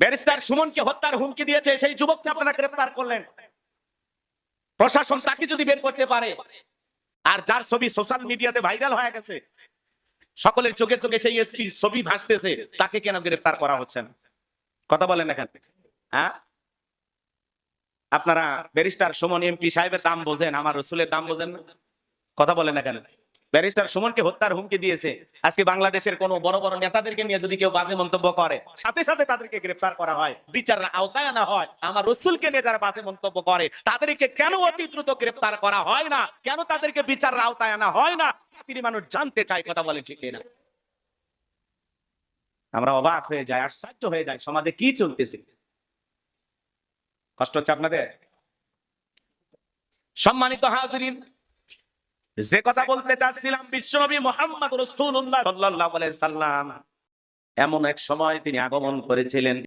Barrister সুমনকে হত্যার হুমকি দিয়েছে সেই যুবককে আপনারা গ্রেফতার করলেন। প্রশাসন তাকে যদি বের করতে পারে, আর যার ছবি সোশ্যাল মিডিয়াতে ভাইরাল হয়ে গেছে, সকলের চোখে চোখে সেই এসপির ছবি ভাসতেছে, তাকে কেন গ্রেফতার করা হচ্ছে না? কথা বলেন এখানে। হ্যাঁ, আপনারা ব্যারিস্টার সুমন এমপি সাহেবের দাম বোঝেন, আমার রসুলের দাম বোঝেন না? কথা বলেন এখানে। ব্যারিস্টার সুমনকে হত্যার হুমকি দিয়েছে, আজকে বাংলাদেশের কোন বড় বড় নেতাদেরকে নিয়ে যদি কেউ বাজে মন্তব্য করে, সাথে সাথে তাদেরকে গ্রেফতার করা হয়, বিচারের আওতায় আনা হয়। আমার রসুলকে নিয়ে যারা বাজে মন্তব্য করে তাদেরকে কেন অতি দ্রুত গ্রেফতার করা হয় না? কেন তাদেরকে বিচারের আওতায় আনা হয় না? জাতির মানুষ জানতে চায়। কথা বলে ঠিক না? আমরা অবাক হয়ে যাই, আশ্চর্য হয়ে যাই, সমাজে কি চলতেছে। কষ্ট হচ্ছে আপনাদের? সম্মানিত হাজিরিন, যে কথা বলতে চাচ্ছিলাম, বিশ্বনবী মুহাম্মদ রাসূলুল্লাহ সাল্লাল্লাহু আলাইহি সাল্লাম এমন এক সময় তিনি আগমন করেছিলেন